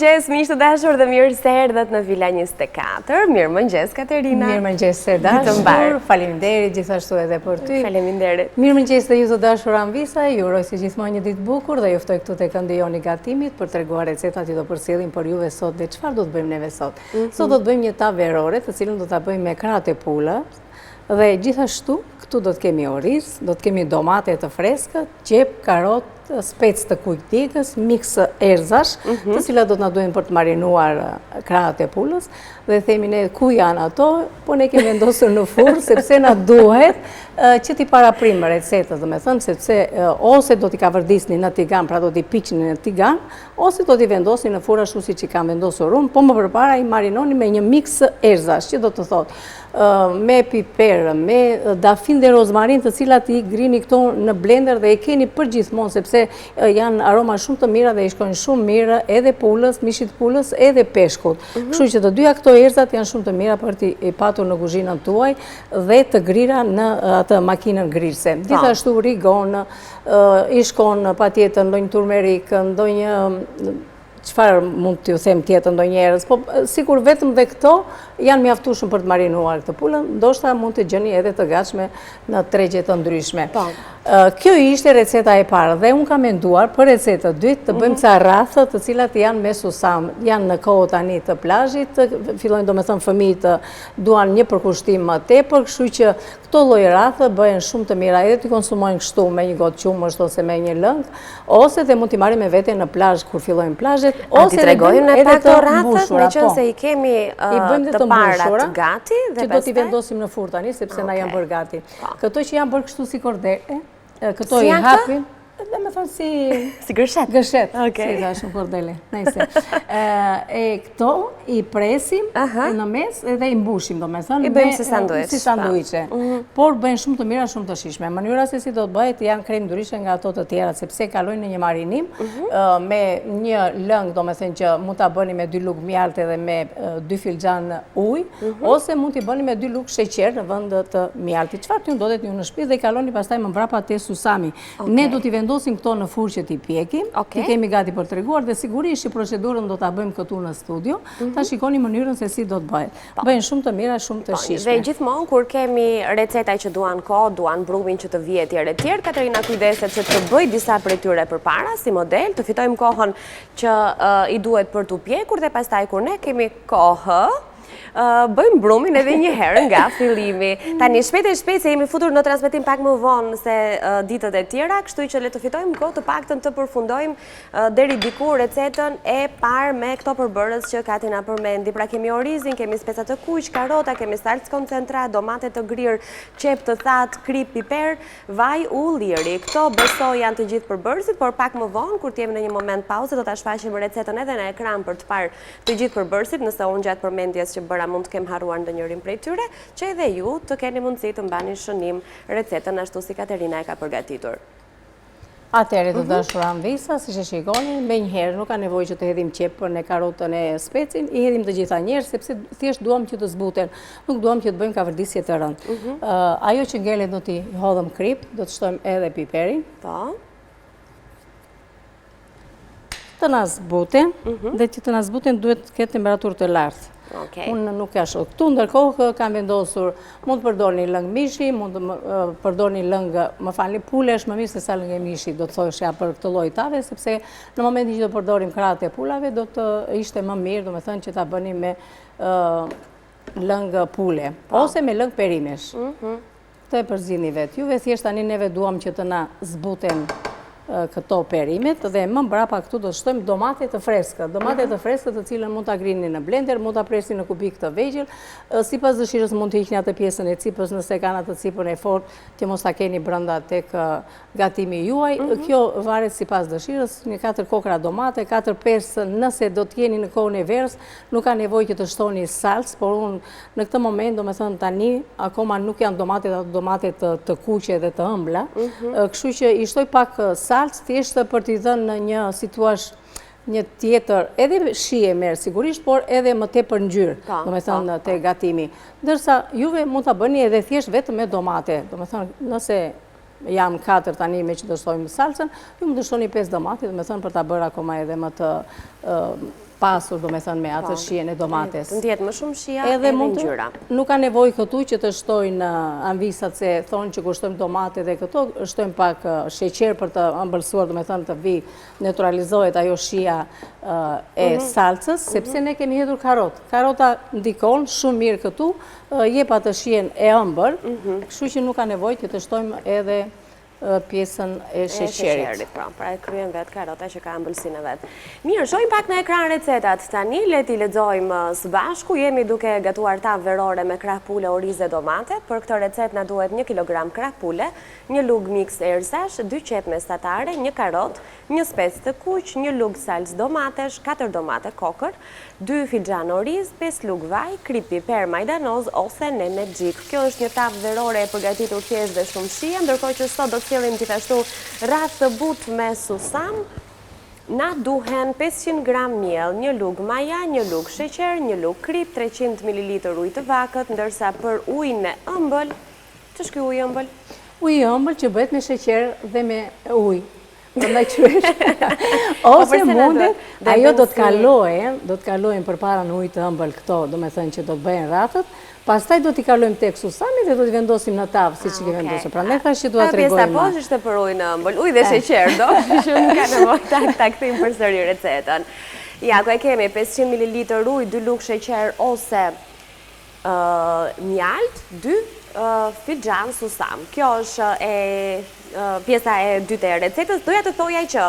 mëngjes, miq të dashur dhe mirë se erdhët në Villa 24. Mirë mëngjes, Katerina. Mirë mëngjes së dashur. Faleminderit gjithashtu edhe për ty. Faleminderit. Mirë mëngjes dhe ju të dashur Anvisa. Ju uroj si gjithmonë një ditë bukur dhe ju ftoj këtu tek Ndijoni Gatimit për treguar recetat që do përcjellim për juve sot dhe çfarë do të bëjmë neve sot. Sot do të bëjmë një tavë verore, të cilën do ta bëjmë me krahët e pulës. Dhe gjithashtu këtu do të kemi oriz, do të kemi domate të freskët, qep, karot, spec të kuq djegës, miks erzash, të cilat do të na duhen për të marinuar krahët e pulës, dhe themi ne ku janë ato, po ne kemi vendosur në furrë sepse na duhet që t'i paraprim recetën, domethënë sepse ose do t'i kavërdisni në tigan, pra do t'i piqni në tigan, ose do t'i vendosni në furrë ashtu siç i kam vendosur unë, po më përpara i marinoni me një miks erzash, që do të thotë me piper, me dafin dhe rozmarin, të cilat i grini këto në blender dhe i keni përgjithmonë sepse janë aroma shumë të mira dhe i shkojnë shumë mirë edhe pulës, mishit pulës, edhe peshkut. Kështu që të dyja këto erzat janë shumë të mira për t'i patur në kuzhinën tuaj dhe të grira në atë makinën grirëse. Gjithashtu rigon, i shkon patjetër ndonjë turmerik, ndonjë çfarë mund t'ju them tjetër ndonjëherës, po sikur vetëm dhe këto janë mjaftueshëm për të marinuar këtë pulën, ndoshta mund të gjeni edhe të gatshme në tregje të ndryshme. Kjo ishte receta e parë dhe unë kam menduar për recetën e dytë të bëjmë ca rrathë të cilat janë me susam, janë në kohë tani të plazhit, fillojnë domethënë fëmijët duan një përkushtim më tepër, kështu që këto lloj rrathë bëhen shumë të mira edhe të konsumojnë kështu me një gotë qumësht ose me një lëng, ose dhe mund t'i marrim me vete në plazh kur fillojnë plazhet, ose të tregojmë në pak të rrathët, meqense i kemi të parat gati dhe që do t'i vendosim në furrë tani sepse na janë bërë gati. Këto që janë bërë kështu si kordele, këto i hapim, dhe me thonë si gërshet. Gërshet, si thash në kordele. Këto i presim në mes edhe i mbushim, do me thonë. I bëjmë si sanduiqe. Por bëjnë shumë të mira, shumë të shijshme. Mënyra se si do të bëhet janë krejt ndryshe nga ato të tjera, sepse kalojnë në një marinim me një lëng, do me thënë që mund ta bëni me 2 lugë mjalte dhe me 2 filxhan ujë, ose mund t'i bëni me 2 lugë sheqer në vend të mjaltit. Çfarë t'ju ndodhet ju në shtëpi dhe i kaloni pastaj më mbrapa te susami. Ne do t'i vendosim këto në furrë që t'i pjekim, t'i kemi gati për treguar dhe sigurisht që procedurën do ta bëjmë këtu në studio, ta shikoni mënyrën se si do të bëhet. Bëhen shumë të mira, shumë të shijshme. Dhe gjithmonë kur kemi receta që duan kohë, duan brumin që të vijë etj, Katerina kujdeset që të bëj disa prej tyre përpara si model, të fitojmë kohën që i duhet për t'u pjekur dhe pastaj kur ne kemi kohë, bëjmë brumin edhe një herë nga fillimi. Tani shpejt se jemi futur në transmetim pak më vonë se ditët e tjera, kështu që le të fitojmë kohë të paktën të përfundojmë deri diku recetën e parë me këto përbërës që Kati na përmendi. Pra kemi orizin, kemi speca të kuq, karota, kemi salcë koncentrat, domate të grirë, qep të thatë, krip, piper, vaj, ulliri. Këto besoj janë të gjithë përbërësit, por pak më vonë kur t'jemi në një moment pauze do ta shfaqim recetën edhe në ekran për të parë të gjithë përbërësit, nëse unë gjatë përmendjes që bëra mund të kem harruar ndonjërin prej tyre, që edhe ju të keni mundësi të mbani shënim recetën ashtu si Katerina e ka përgatitur. Atëherë të dashur Anvisa, siç e shikoni, me një herë nuk ka nevojë që të hedhim qepën e karotën e specin, i hedhim të gjitha njerë sepse thjesht duam që të zbuten, nuk duam që të bëjmë kavërdisje të rëndë. Ajo që ngelet do t'i hodhëm krip, do të shtojmë edhe piperin. Të na zbuten, dhe që të na zbuten duhet të ketë temperaturë të lartë. Unë nuk ka shumë. Këtu ndërkohë kam vendosur, mund të përdorni lëng mishi, mund të përdorni lëng, më falni, pulesh më mirë se sa lëng e mishi, do të thoshja për këtë lloj tave, sepse në momentin që do përdorim krahët e pulave, do të ishte më mirë, do me thënë që ta bëni me lëng pule, ose me lëng perimesh. Të e përzini vetë juve, thjesht tani neve duam që të na zbuten këto perimet dhe më mbrapa këtu do të shtojmë domate të freskët. Domate të freskët të cilën mund ta grini në blender, mund ta presni në kubik të vegjël, sipas dëshirës mund të hiqni atë pjesën e cipës nëse kanë atë cipën e fortë që mos ta keni brenda tek gatimi juaj. Kjo varet sipas dëshirës, një 4 kokra domate, 4-5 nëse do të jeni në kohën e verës, nuk ka nevojë që të shtoni salcë, por unë në këtë moment, domethënë tani akoma nuk janë domatet të kuqe dhe të ëmbla, kështu që i shtoj pak salcë thjesht për t'i dhënë në një situash një tjetër, edhe shije merë sigurisht, por edhe më tepër ngjyrë, do me thënë te gatimi. Ndërsa juve mund ta bëni edhe thjesht vetëm me domate, do me thënë nëse jam 4 tani me që të shtojmë salcën, ju mund të shtoni 5 domate, do me thënë për ta bërë akoma edhe më të pasur, do me thënë, me atë shien e domates. Të ndjetë më shumë shia Edhe edhe mund ngjyra. nuk ka nevojë këtu që të shtojnë anvisat, se thonë që kur shtojmë domate dhe këto, shtojmë pak sheqer për të ëmbëlsuar, do me thënë të vi neutralizohet ajo shia e salcës, sepse ne kemi hedhur karot. Karota ndikon shumë mirë këtu, jep atë shien e ëmbël, kështu që nuk ka nevojë që të shtojmë edhe pjesën e sheqerit. Pra e kryen vetë karota që ka ëmbëlsinë e vetë. Mirë, shojmë pak në ekran recetat. Tani le t'i lexojmë së bashku. Jemi duke gatuar tavë verore me krah pule, oriz dhe domate. Për këtë recet na duhet 1 kg krah pule, 1 lug mix erzash, 2 qep mesatare, 1 karot, 1 spec të kuq, 1 lug salcë domatesh, 4 domate kokër, 2 filxhan oriz, 5 lug vaj, krip piper majdanoz ose nene xhik. Kjo është një tavë verore e përgatitur thjesht dhe shumë shije, ndërkohë që sot do të fillim gjithashtu rreth të butë me susam. Na duhen 500 gram miell, 1 lug maja, 1 lug sheqer, 1 lug krip, 300 ml ujë të vakët, ndërsa për ujin e ëmbël, ç'është ky ujë ëmbël? Uji ëmbël që bëhet me sheqer dhe me ujë. Prandaj qysh. Ose mundet, ajo do të kalojnë përpara në ujë të ëmbël këto, do me thënë që do të bëhen rratët, pastaj do t'i kalojmë tek susami dhe do t'i vendosim në tavë, siç i ke vendosur. Prandaj thash që dua t'rregoj. Pjesa poshtë ishte për ujin e ëmbël, ujë dhe sheqer do, që nuk ka nevojë ta kthejmë përsëri recetën. Ja, ku e kemi 500 ml ujë, 2 lug sheqer ose mjalt, 2 filxhan susam. Kjo është pjesa e dytë e recetës. Doja të thoja që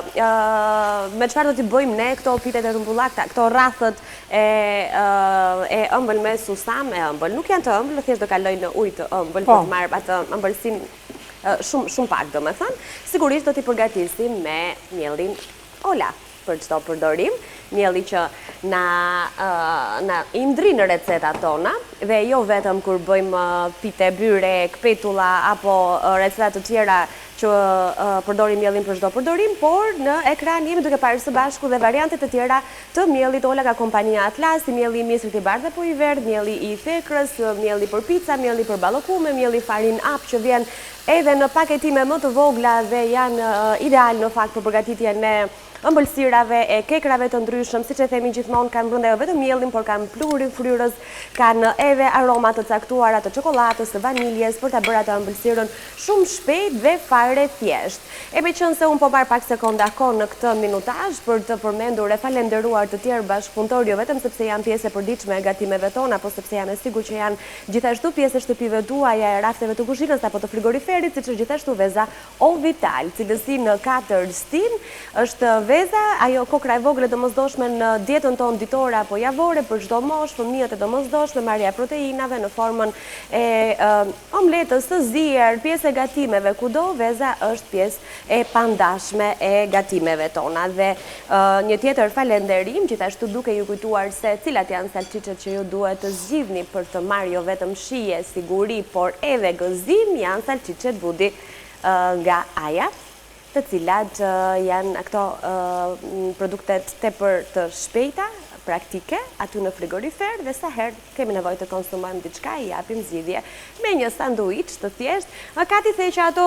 me çfarë do t'i bëjmë ne këto pitet e rumbullakta, këto rrathët e ëmbël me susam e ëmbël. Nuk janë të ëmbël, thjesht do kalojnë në ujë të ëmbël për të marrë atë ëmbëlsinë shumë pak, domethënë. Sigurisht do t'i përgatisim me miellin ola për çdo përdorim, mielli që na i ndrin recetat tona dhe jo vetëm kur bëjmë pite, byre, kpetulla apo receta të tjera që përdorim mielin për çdo përdorim, por në ekran jemi duke parë së bashku dhe variante të tjera të miellit Ola nga kompania Atlas, mielli i misrit i bardhë apo i verdh, mielli i thekrës, mielli për pica, mielli për ballokume, mielli farin ap që vjen edhe në paketime më të vogla dhe janë ideal në fakt për përgatitjen e ëmbëlsirave e kekrave të ndryshëm, siç e themi gjithmonë, kanë brenda jo vetëm miellin, por kanë pluhurin fryrës, kanë edhe aroma të caktuara të çokoladës, të vaniljes për ta bërë atë ëmbëlsirën shumë shpejt dhe fare thjesht. E me qënë se unë po marr pak sekonda kohë në këtë minutazh për të përmendur e falenderuar të tjerë bashkëpunëtor, jo vetëm sepse janë pjesë e përditshme e gatimeve tona, po sepse janë e sigurt që janë gjithashtu pjesë e shtëpive tuaja, e rafteve të kuzhinës apo të frigoriferit, siç është gjithashtu veza O Vital, cilësi në 4 stin, është veza, ajo kokra e vogël e domosdoshme në dietën tonë ditore apo javore për çdo moshë, fëmijët e domosdoshme, marrja e proteinave në formën e omletës, të zier, pjesë e gatimeve kudo, veza është pjesë e pandashme e gatimeve tona. Dhe një tjetër falenderim, gjithashtu duke ju kujtuar se cilat janë salçiçet që ju duhet të zgjidhni për të marrë jo vetëm shije, siguri, por edhe gëzim, janë salçiçet Budi nga Aja, të cilat janë këto produktet tepër të shpejta, praktike, aty në frigorifer, dhe sa herë kemi nevojë të konsumojmë diçka, i japim zgjidhje me një sanduiç të thjeshtë. Kati the që ato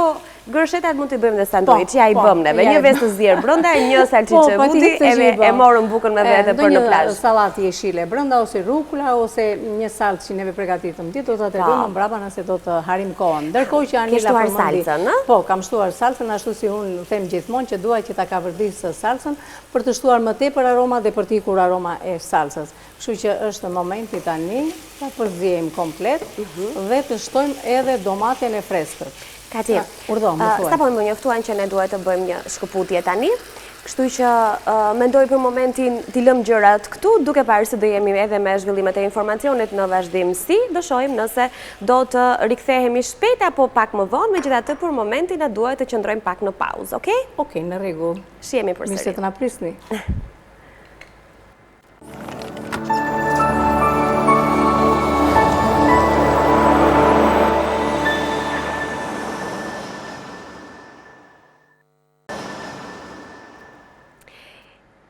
gërshetat mund t'i bëjmë në sanduiç, ja i bëm neve, një vezë të zier brenda, një salçiçe Budi, edhe e morëm bukën me vete për në plazh. Një sallatë jeshile brenda ose rukula ose një salcë që neve përgatitëm ditë, do ta tregojmë mbrapa nëse do të harim kohën. Ndërkohë që Anila përmendi. Po, kam shtuar salcën ashtu si unë them gjithmonë që dua që ta kavërdis salcën për të shtuar më tepër aroma dhe për të ikur aroma e salcës. Kështu që është momenti tani ta përziejmë komplet dhe të shtojmë edhe domaten e freskët. Kati, sapo më njoftuan që ne duhet të bëjmë një shkëputje tani, kështu që mendoj për momentin t'i lëmë gjërat këtu, duke parë se do jemi edhe me zhvillimet e informacionit në vazhdimsi, do shohim nëse do të rikthehemi shpejt apo pak më vonë, megjithatë për momentin na duhet të qëndrojmë pak në pauzë, okay? Okej, në rregull. Shihemi përsëri. Mirë se të na prisni.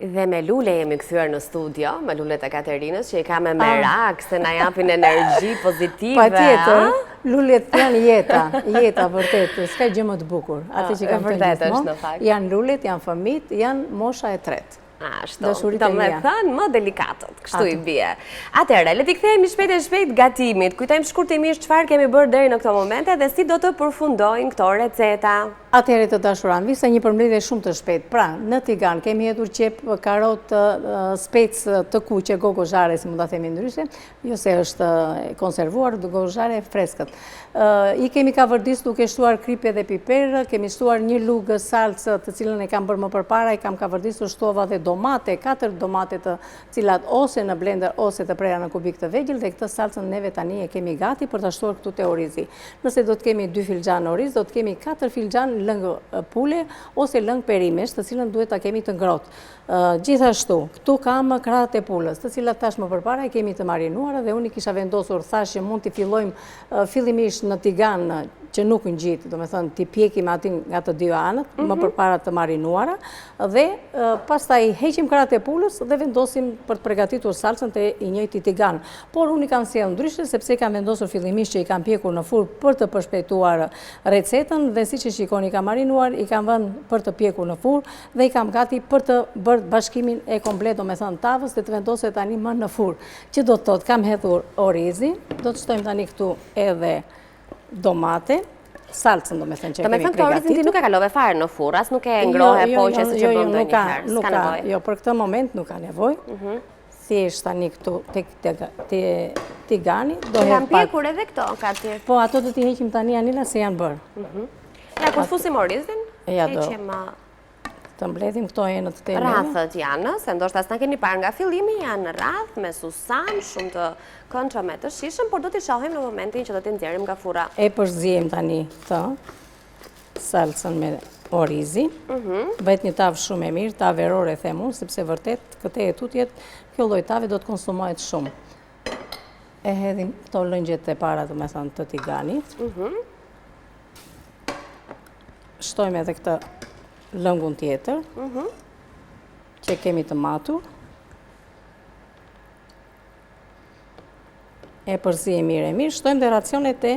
Dhe me Lule jemi kthyer në studio, me Lulet e Katerinës, që i ka me merak, se na japin energji pozitive. Patjetër, lulet janë jeta vërtet, s'ka gjë më të bukur. Atë që kam thënë gjithmonë, janë lulet, janë fëmijët, janë mosha e tretë. Ashtu, Dashurit do e me mia. thënë më delikatët, kështu i bie. Atëherë, le t'i kthehemi shpejt gatimit. Kujtojmë shkurtimisht çfarë kemi bërë deri në këto momente dhe si do të përfundojnë këto receta. Atëherë të dashuran, visa një përmbledhje shumë të shpejt. Pra, në tigan kemi hedhur qep, karot, specë të kuqe, gogozhare, si mund ta themi ndryshe, jo se është konservuar, gogozhare freskët. I kemi kavërdis duke shtuar kripe dhe piper, kemi shtuar një lugë salcë të cilën e kam bërë më përpara, i kam kavërdisur, shtova dhe domate, 4 domate të cilat ose në blender ose të prera në kubik të vegjël dhe këtë salcën neve tani e kemi gati për ta shtuar këtu te orizi. Nëse do të kemi 2 filxhan oriz, do të kemi 4 filxhan lëngë pule ose lëngë perimesh, të cilën duhet ta kemi të ngrohtë. Gjithashtu, këtu kam krahët e pulës, të cilat tash më përpara e kemi të marinuara dhe unë i kisha vendosur, thash që mund t'i fillojmë fillimisht në tigan që nuk ngjit, do me thënë t'i pjekim aty nga të dy anët, më përpara të marinuara, dhe pastaj heqim krahët e pulës dhe vendosim për të përgatitur salcën te i njëjti tigan. Por unë i kam sjellë ndryshe sepse kam vendosur fillimisht që i kam pjekur në furrë për të përshpejtuar recetën dhe siç e shikoni i kam marinuar, i kam vënë për të pjekur në furrë dhe i kam gati për të bërë bashkimin e komplet, do me thënë tavës dhe të vendoset tani më në furrë. Që do të thotë, kam hedhur orizi, do të shtojmë tani këtu edhe domate, salcën do me thënë që Do me kemi thënë këto orizin ti nuk e kalove fare në furrë, as nuk e ngrohe poqe si që bën ndonjëherë, s'ka nevojë. Jo, për këtë moment nuk ka nevojë. Thjesht tani këtu tek tigani do Kam hedh pak. pjekur edhe këto, Katir. Po ato do t'i heqim tani Anila se janë bërë. Ja, kur fusim orizin, Ja, do. heqim Të mbledhim këto enët të rrathët janë, se ndoshta s'na keni parë nga fillimi, janë rrath me susan, shumë të këndshëm me të shishëm, por do t'i shohim në momentin që do t'i nxjerrim nga furra. E përziem tani të salcën me orizi. Bëhet një tavë shumë e mirë, tavë verore them unë, sepse vërtet këte e tutjet, kjo lloj tave do të konsumohet shumë. E hedhim këto lëngjet e para, do me thënë, të tiganit. Shtojmë edhe këtë lëngun tjetër, që kemi të matur. E përzijem mirë e mirë, shtojmë dhe racionet e,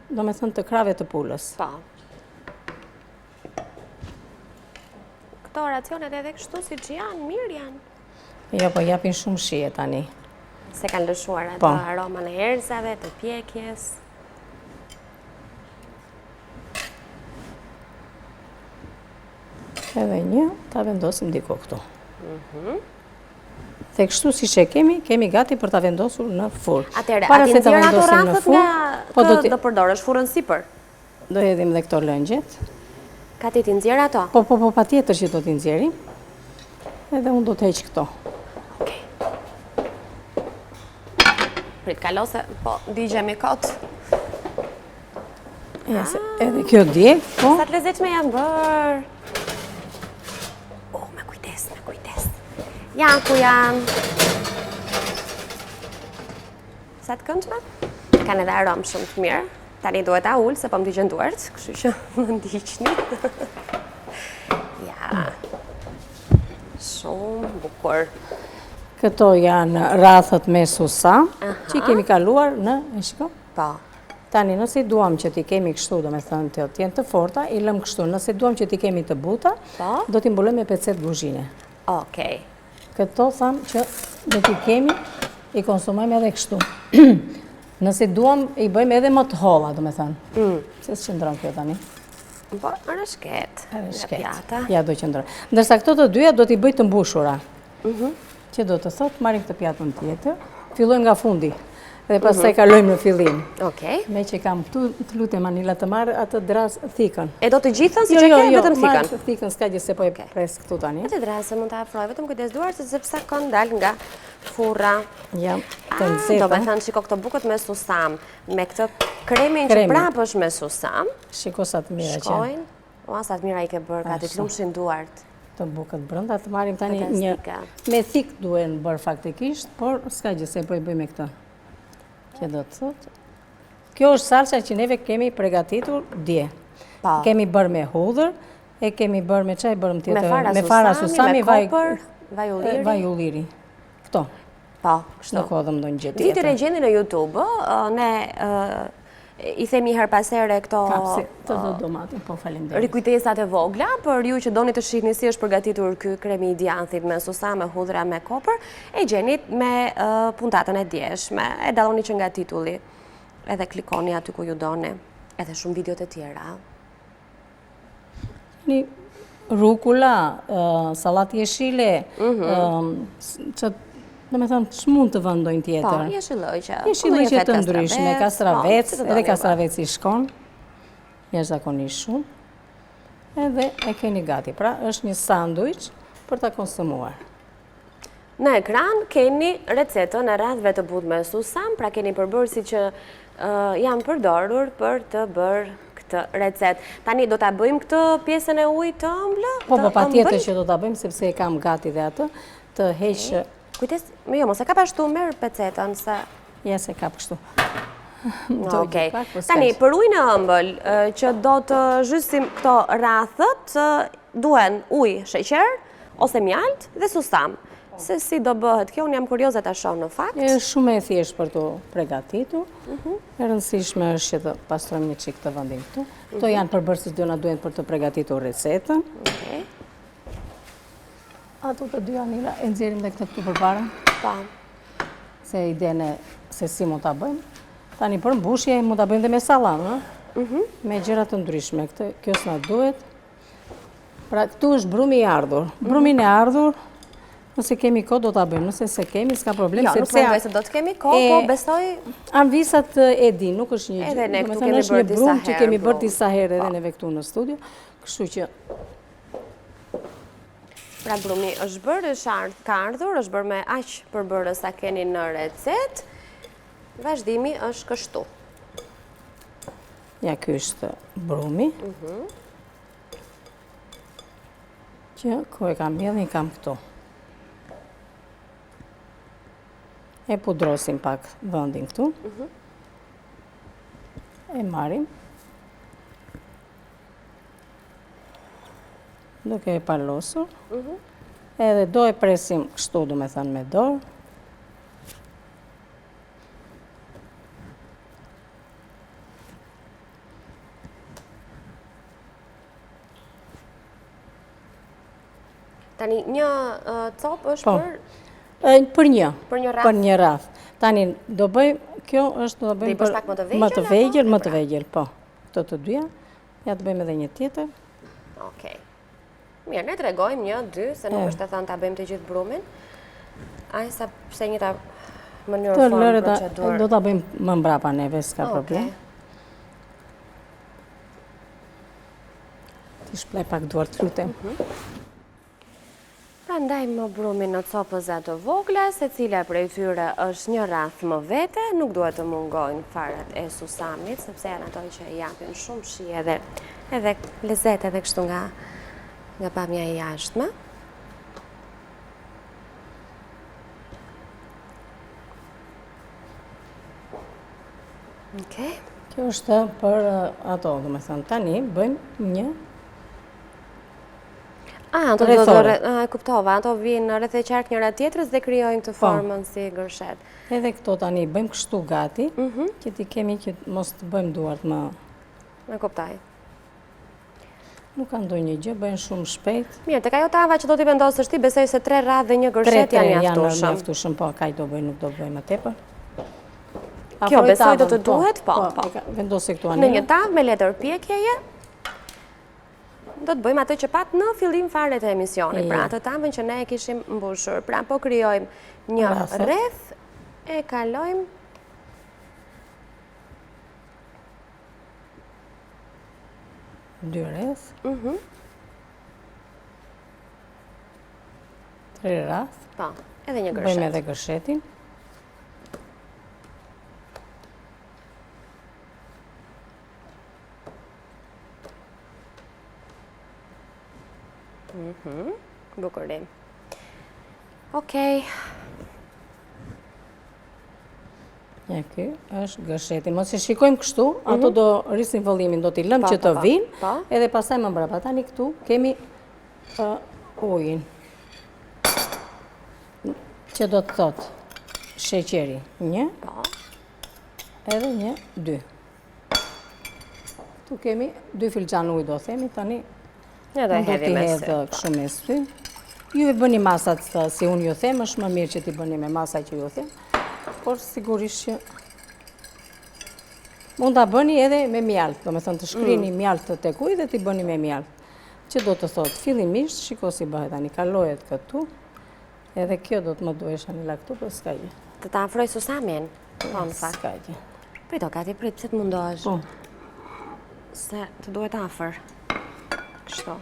do me thënë, të krave të pulës. Po. Këto racionet edhe kështu si që janë, mirë janë. Jo, po japin shumë shije tani. Se kanë lëshuar ato Po. aromën e erëzave, të pjekjes. Edhe një, ta vendosim diko këtu. Dhe kështu si që kemi gati për ta vendosur në furrë. Atëherë, Para ati se ta nxjerr ato vendosim në rrathët furrë, nga po kë do përdorësh furrën sipër. do hedhim dhe këto lëngjet. Ka ti nxjerr ato? Po, patjetër që do t'i nxjerrim. Edhe unë do të heq këto. Prit kalo se, po, digjemi kot. Ja, se edhe kjo djeg, po. Sa të lezetshme janë bërë. Me kujdes, me kujdes. Janë ku janë. Sa të këndshme? Kanë edhe aromë shumë të mirë. Tani duhet ta ullë, se po më digjen duart, kështu që më ndiqni. Ja. Shumë bukur. Këto janë rrathët me susa, që i kemi kaluar në, e shiko? Po. Tani, nëse duam që t'i kemi kështu, do me thënë të jenë të forta, i lëm kështu. Nëse duam që t'i kemi të buta, Po. do t'i mbulojmë me pecet guzhine. Okej. Këto thamë që do t'i kemi, i konsumojmë edhe kështu. Nëse duam, i bëjmë edhe më të holla, do me thënë. Se s'qëndron kjo tani. Po, rëshket. Nga pjata. Ja, do qëndron. Ndërsa këto të dyja do t'i bëj të mbushura. Që do të thotë, marim këtë pjatën tjetër, fillojmë nga fundi. Dhe pastaj kalojmë në fillim. Okej. Me që kam këtu, të lutem Anila të marrë atë dras thikën. E do të gjithën si që ke, vetëm thikën? marrë thikën, s'ka gjë se po e pres këtu tani. Të drasë mund të afroj, vetëm kujdes duar, se sepse kanë dal nga furra. Jam të Do me nxehta. thënë, shiko këto bukët me susam, me këtë kremin që Kremin. prapë është me susam, Shiko sa të mira që shkojnë, ua sa të mira i ke bërë, ka të lumshin duart. të bukët brënda, të marim tani një Fantastike. me thik duen bërë faktikisht, por s'ka gjë se po i bëjmë këtë. Që do të thotë. Kjo është salsa që neve kemi përgatitur dje. Po. Kemi bërë me hudhër, e kemi bërë me çaj bërëm tjetër, Me fara susami, me vaj kopër, vaj ulliri. vaj ulliri. Këto. Po, kështu. Nuk hodhëm ndonjë gjë Ti të tjetër. regjeni në YouTube, ne I themi her pas here këto Kapsi të do domatin, po faleminderit. rikujtesat e vogla, për ju që doni të shihni si është përgatitur ky kremi i djathit me susame, hudhra me kopër, e gjenit me puntatën e djeshme, e dalloni që nga titulli, edhe klikoni aty ku ju doni, edhe shumë videot e tjera. Një rukula, salat jeshile, që do me thënë ç'mund të vendojnë Po, tjetër. jeshillëqe. Jeshillëqe të ndryshme, kastravec, po, edhe kastravec i shkon, jashtëzakonisht shumë, edhe e keni gati. Pra, është një sanduiç për ta konsumuar. Në ekran keni recetën e radhëve të butë me susam, pra keni përbërësi që janë përdorur për të bërë këtë recet. Tani do ta bëjmë këtë pjesën e ujit të ëmbël? Po, patjetër që do ta bëjmë, sepse e kam gati dhe atë, të heq. Kujtes, jo, mos e ka pashtu merr pecetën, se... Ja se ka kështu. Okej. Tani, për ujin e ëmbël, që do të zhysim këto rrathët, duhen ujë, sheqer, ose mjalt dhe susam. Se si do bëhet kjo, unë jam kurioze ta shoh në fakt. Është shumë e thjeshtë për të përgatitur. E rëndësishme është që të pastrojmë një çik të vendin këtu. Këto janë përbërësit që na duhen për të përgatitur recetën. Okej. Ato të dy anila e nxjerrim dhe këtë këtu përpara, Po. se idenë se si mund ta bëjmë. Tani për mbushje mund ta bëjmë dhe me sallam, me gjëra të ndryshme. Kjo s'na duhet. Pra këtu është brumi i ardhur. Brumin e ardhur, nëse kemi kohë do ta bëjmë, nëse se kemi s'ka problem. Jo, nuk mendoj se do të kemi kohë, po besoj... Anvisat e din, nuk është një gjë. Edhe ne këtu domethënë kemi është bërë një disa brum që herë kemi bërë brum. disa herë edhe neve këtu në studio, kështu që Pra brumi është bërë, ka ardhur, është bërë me aq përbërës sa keni në recet. Vazhdimi është kështu. ja ky është brumi. Që ku e kam mbjellin kam këtu. E pudrosim pak vendin këtu. E marrim. Duke e palosur. Edhe do e presim kështu, do me thënë me dorë. Tani, një copë është Po. Për një rrath. Për një rrath. Tani, do bëjmë, kjo është do Do i bëjmë bësh pak më të vegjël, më të apo? vegjël, më të Pra. vegjël, po. Këto të dyja. Ja të bëjmë edhe një tjetër. Okej. Mirë, ne tregojmë një, dy, se nuk është e thënë ta bëjmë të gjithë brumin. Ai sa pse një ta mënyrë Të formë lëre procedurë. do ta bëjmë më mbrapa neve, s'ka problem. Ti shplej pak duart, lutem. Pra ndajmë brumin në copëza të vogla, se cila prej tyre është një rrath më vete, nuk duhet të mungojnë faret e susamit, sepse janë ato që japin shumë shi edhe lezet edhe kështu nga pamja e jashtme. Okej. Kjo është për ato, do me thënë, tani bëjmë një rrethore. E kuptova, ato vinë rreth e qark njëra tjetrës dhe krijojnë këtë formën si gërshet. Edhe këto tani bëjmë kështu gati, që ti kemi që mos të bëjmë duart më... E kuptoj. Nuk ka ndonjë gjë, bëjnë shumë shpejt. Mirë, tek ajo tava që do t'i vendosësh ti, besoj se 3 radhë dhe një gërshet janë mjaftueshëm. mjaftueshëm, po, kaq do bëjmë, nuk do bëjmë më tepër. Kjo besoj do të duhet, po. Vendosë këtu Në anila. një tavë me letër pjekjeje, do të bëjmë atë që pat në fillim fare të emisionit, pra atë tavën që ne e kishim mbushur. Pra po krijojmë një rreth, e kalojmë dy rreth. 3 rrath. po, edhe një Bëjmë gërshet. edhe gërshetin. Bukurim. Okej. Ja, ky është gërsheti. Mos e shikojmë kështu, ato do rrisin vëllimin, do t'i lëmë që të vinë, po. edhe pastaj më mbrapa. Tani këtu kemi ujin, që do të thotë sheqeri 1, Po. edhe 1, 2. Tu kemi 2 filxhan ujë do themi, tani Edhe do hedhi t'i me hedh sy. kështu mes ty. Ju e bëni masat si unë ju them, është më mirë që t'i bëni me masa që ju them, por sigurisht që mund t'a bëni edhe me mjaltë, do me thënë të shkrini mjaltë tek ujë dhe t'i bëni me mjaltë. Që do të thotë, fillimisht, shiko si bëhet tani, kalohet këtu, edhe kjo do të më duhesh Anila këtu, për s'ka gjë. Të ta afroj Susamin? Po, në fakt. S'ka gjë. Prito, Kati, prit, pse të mundohesh? Po. Se të duhet afër. Kështu.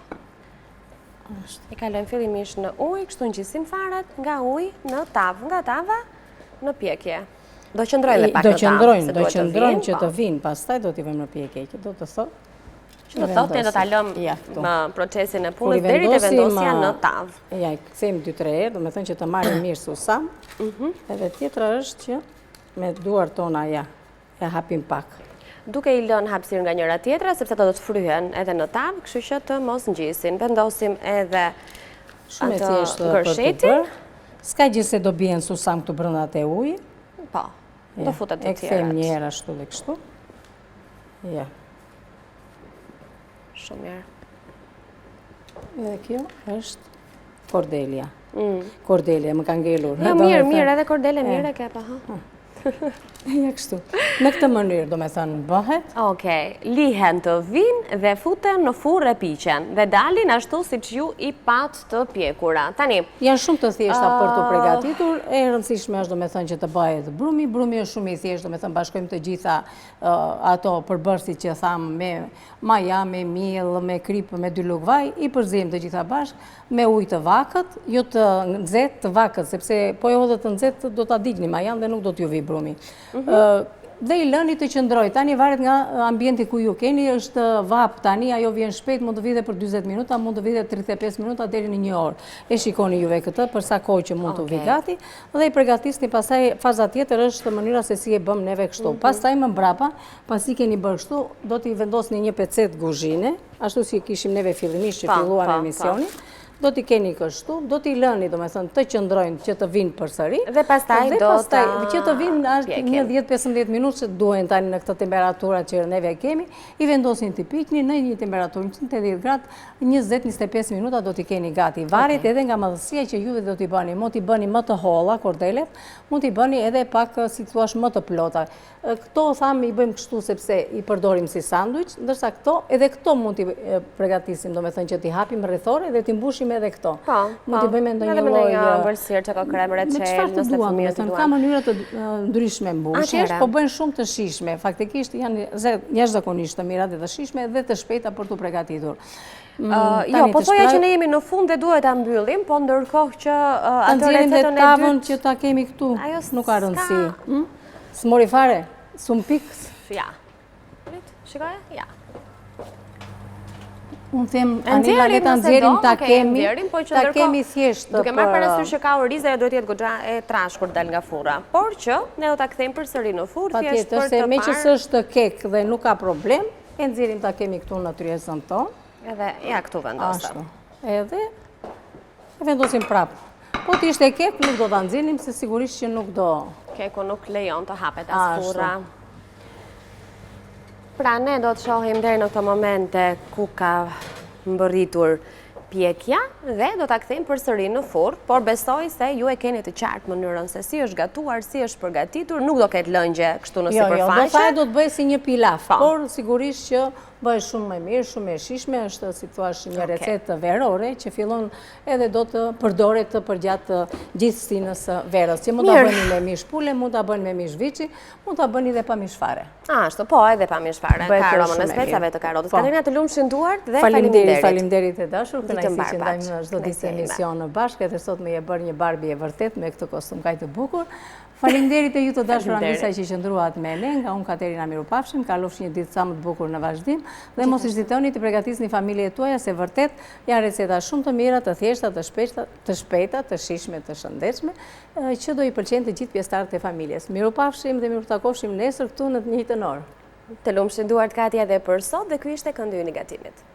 I kalojmë fillimisht në ujë, kështu në gjithësim faret, nga ujë në tavë, nga tava në pjekje. Do qëndrojnë dhe pak në tavë, se Do duhet të qëndrojnë vinë, që po. të vinë, pastaj do t'i vëmë në pjekje, që do të thotë. Që do thotë, ne do ta lëmë Ja, këtu. në procesin e Kur i punës deri te vendosim, vendosja në tavë. Ja, i kthejmë 2-3 herë, do me thënë që të marrim mirë susam. Edhe tjetra është që me duar tona, ja, e hapim pak. Duke i lënë hapësirë nga njëra tjetra, sepse ato do të fryhen edhe në tavë, kështu që të mos ngjisin. Vendosim edhe Shumë e atë thjeshtë për të gërshetin. bërë. S'ka gjë se do bien susam këtu brenda te uji. Po, do futet të E kthejmë një tjerat. herë ashtu dhe kështu. Ja, Shumë mirë. edhe kjo është kordelia. Kordelia, më ka ngelur. Jo, Do me mirë, thënë- mirë, edhe kordele mirë e ke, pa, ha. Ja, kështu. Në këtë mënyrë, do me thënë, bëhet. Okej, lihen të vinë dhe futen në furrë e piqen dhe dalin ashtu siç ju i pat të pjekura. Tani, Janë shumë të thjeshta për të përgatitur, e rëndësishme është do me thënë që të bëhet brumi. Brumi është shumë i thjeshtë, do me thënë bashkojmë të gjitha ato përbërësit që thamë me maja, me miell, me kripë, me 2 lugë vaj, i përzim të gjitha bashkë me ujë të vakët, jo të nxehtë të vakët, sepse po e hodhë të nxehtë do ta digni majan dhe nuk do t'ju vi brumi. Dhe i lëni të qëndroj. Tani varet nga ambienti ku ju keni, është vap tani, ajo vjen shpejt, mund të vide për 40 minuta, mund të vide 35 minuta deri në 1 orë. E shikoni juve këtë për sa kohë që mund të vi gati dhe i përgatisni. Pastaj faza tjetër është mënyra se si e bëm neve kështu. Pastaj më mbrapa, pasi keni bërë kështu, do t'i vendosni një pecet guzhine, ashtu si kishim neve fillimisht që filluam emisionin. Do t'i keni kështu, do t'i lëni, do me thënë, të qëndrojnë që të vinë përsëri. Dhe pastaj do ta që të vinë është një 10-15 minutë që duhen tani në këtë temperatura që neve kemi, i vendosin t'i pikni në një temperaturë 180 gradë, 20-25 minuta do t'i keni gati. Varet edhe nga madhësia që juve do t'i bëni. Mund t'i bëni më të holla, kordelet, mund t'i bëni edhe pak, si thuash, më të plota. Këto, thamë, i bëjmë kështu sepse i përdorim si sandwich, ndërsa këto mund t'i përgatisim, do me thënë që t'i hapim rrethore dhe t'i mbushim edhe këto. Mund t'i bëjmë ndonjë lloj vërsirë që ka krem me çfarë të duam, me thënë, ka mënyra të ndryshme mbushjesh, po bëjnë shumë të shishme. Faktikisht janë jashtëzakonisht të mira dhe të shishme dhe të shpejta për t'u përgatitur. Jo, po thoja që ne jemi në fund dhe duhet ta mbyllim, po ndërkohë që ta atë nxjerrim dhe recetën e tavën dytë që ta kemi këtu, nuk ka rëndësi. s'ka- S'mori fare, s'un pikës. Ja. Shikoj? Ja. Unë them, Anila, le ta nxjerrim, ta kemi thjesht. Duke marrë parasysh që ka oriza, duhet jetë goxha e trashkur dal nga furra. Por që ne do ta kthejmë përsëri në furrë, thjesht për të se parë. me që s'është kek dhe nuk ka problem, e nxjerrim ta kemi këtu në tryezën tonë. Edhe ja këtu vendosëm. Ashtu. Edhe e vendosim prapë. Po t'ishte kek, nuk do ta nxjerrim, se sigurisht që nuk do. Keku nuk lejon të hapet as furra. Pra ne do të shohim deri në këto momente ku ka mbërritur pjekja dhe do ta kthejmë përsëri në furrë, por besoj se ju e keni të qartë mënyrën se si është gatuar, si është përgatitur, nuk do ketë lëngje kështu në sipërfaqe. Do të bëj si një pilaf, por sigurisht që bëhet shumë më mirë, shumë më e shijshme, është si thuash një recetë verore që fillon edhe do të përdoret përgjatë gjithë sinës së verës. Që mund ta bëni me mish pule, mund ta bëni me mish viçi, mund ta bëni edhe pa mish fare. Ashtu, po, edhe pa mish fare. Ka aromën e specave të karotës. Katerina, të lumshim duart dhe faleminderit. Faleminderit e dashur, kënaqësi që ndajmë çdo ditë emision në bashkë, edhe sot më je bërë një Barbie e vërtet me këtë kostum kaq të bukur. Faleminderit e ju të dashur Anisa që qëndruat me ne, nga unë Katerina mirupafshim, kalofsh një ditë sa më të bukur në vazhdim dhe mos hezitoni të përgatisni familjet tuaja se vërtet janë receta shumë të mira, të thjeshta, të shpejta, të shijshme, të shëndetshme, që do i pëlqejnë të gjithë pjesëtarët e familjes. Mirupafshim dhe miruptakofshim nesër këtu në të njëjtën orë. Të lumshim duart Katja edhe për sot dhe ky ishte Këndy i Negativit.